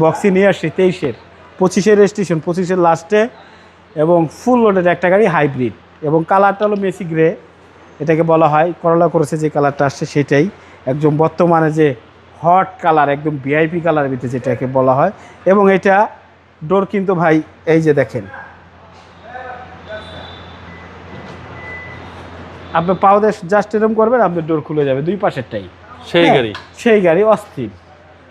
বক্সি নিয়ে আসছি 23-এর 25-এর রেজিস্ট্রেশন, 25-এর লাস্টে, এবং ফুল লোডেড একটা গাড়ি হাইব্রিড, এবং কালারটা হলো মেসি গ্রে এটাকে বলা হয়। করলা করেছে যে কালারটা আসছে সেটাই একদম বর্তমানে যে হট কালার, একদম ভিআইপি কালারের ভিতরে যেটাকে বলা হয়। এবং এটা ডোর কিন্তু ভাই এই যে দেখেন, আপনি পাও দিয়ে জাস্ট এরকম করবেন, আপনার ডোর খুলে যাবে দুই পাশেরটাই। সেই গাড়ি অস্থির।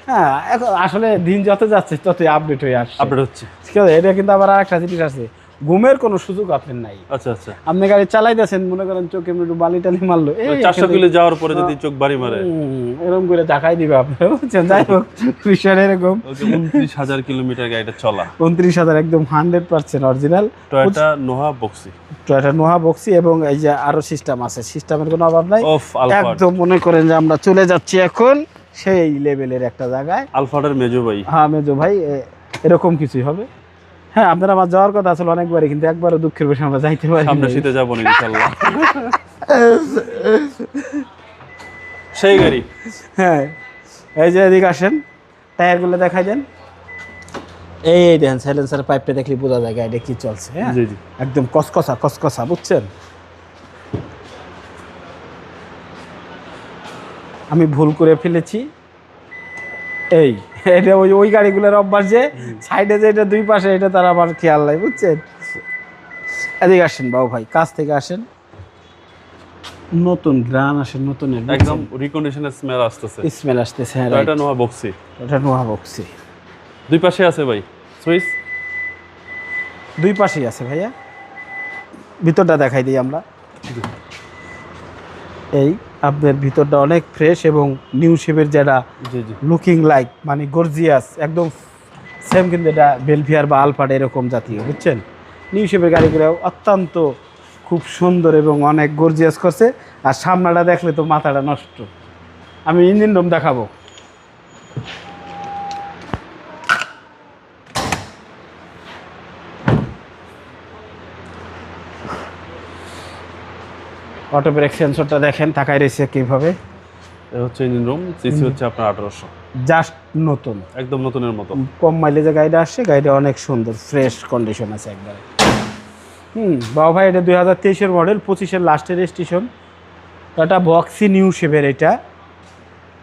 হ্যাঁ, এখন আসলে দিন যত যাচ্ছে ততই আপডেট হয়ে আসছে, আপডেট হচ্ছে। এটা কিন্তু আবার আরেকটা জিনিস আছে, ঘুমের কোনো সুযোগ আপনার নাই। আচ্ছা আচ্ছা, আপনি গাড়ি চালাইতেছেন, মনে করেন চোখে একটু বালি টালি মারলো, 400 কিলো যাওয়ার পরে যদি চোখ বাড়ি মারে এরকম করে দেখাই দিবে আপনার, বুঝছেন। যাই হোক, বিষয়টা এরকম। 29,000 কিলোমিটার গাড়িটা চলা, 29,000 একদম 100% original Toyota Noha Bakshi. Toyota Noha Bakshi, এবং এই যে আরো সিস্টেম আছে, সিস্টেমের কোনো অভাব নাই। একদম মনে করেন যে আমরা চলে যাচ্ছি এখন সেই লেভেলের একটা জায়গায়। আলফাডের মেজো ভাই। হ্যাঁ মেজো ভাই, এরকম কিছুই হবে। হ্যাঁ, আপনারা আমার যাওয়ার কথা আসলে অনেকবারই, কিন্তু একবারও দুঃখের বিষয় আমরা যাইতে পারি। সামনে শীতে যাবো না ইনশাআল্লাহ। সেই গাড়ি। হ্যাঁ, এই যে এদিকে আসেন, টায়ারগুলো দেখাই দেন। এই দেখেন, সাইলেন্সার পাইপটা দেখলে বোঝা যায় গাড়িটা কি চলছে। হ্যাঁ, জি জি, একদম কসকসা কসকসা, বুঝছেন। আমি ভুল করে ফেলেছি, এটা ওই গাড়িগুলোর অভ্যাস যে সাইডে যে এটা দুই পাশে, এটা তার আমার খেয়াল নাই, বুঝছেন। এদিকে আসেন বাবু ভাই, কাছ থেকে আসেন, নতুন গ্রান আসেন, নতুন একদম রিকন্ডিশনের স্মেল আসতেছে, স্মেল আসতেছে। হ্যাঁ, এটা নোহা বক্সি, এটা নোহা বক্সি। দুই পাশে আছে ভাই সুইচ, দুই পাশেই আছে ভাইয়া। ভিতরটা দেখাই দিই আমরা। এই আপনার ভিতরটা অনেক ফ্রেশ এবং নিউ শেপের, যেটা লুকিং লাইক মানে গর্জিয়াস একদম সেম, কিন্তু এটা বেলভিয়ার বা আলফাড এরকম জাতীয়, বুঝছেন। নিউ শেপের গাড়িগুলো অত্যন্ত খুব সুন্দর এবং অনেক গর্জিয়াস করছে। আর সামনাটা দেখলে তো মাথাটা নষ্ট। আমি ইঞ্জিন রুম দেখাবো। অটো ব্রেক সেন্সরটা দেখেন তাকায় রয়েছে কীভাবে। হচ্ছে ইঞ্জিন রুম, সিসি হচ্ছে আপনার 1800, জাস্ট নতুন, একদম নতুনের মতো। কম মাইলেজে গাড়িটা আসছে, গাড়িটা অনেক সুন্দর ফ্রেশ কন্ডিশন আছে একবারে। বাবা ভাই, এটা 2023-এর মডেল, 25-এর লাস্টের রেজিস্ট্রেশন, এটা বক্সি নিউ শেপের, এটা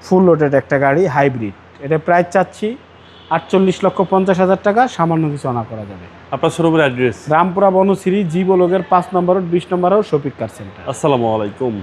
ফুল লোডেড একটা গাড়ি হাইব্রিড। এটা প্রাইস চাচ্ছি 48,50,000 টাকা, সামান্য কিছু আনা করা যাবে। আপনার শোরুমের অ্যাড্রেস রামপুরা বনশ্রী, জি ব্লকের 5 নম্বর রোড, 20 নম্বর রোড, শফিক কার সেন্টার। আসসালামু আলাইকুম।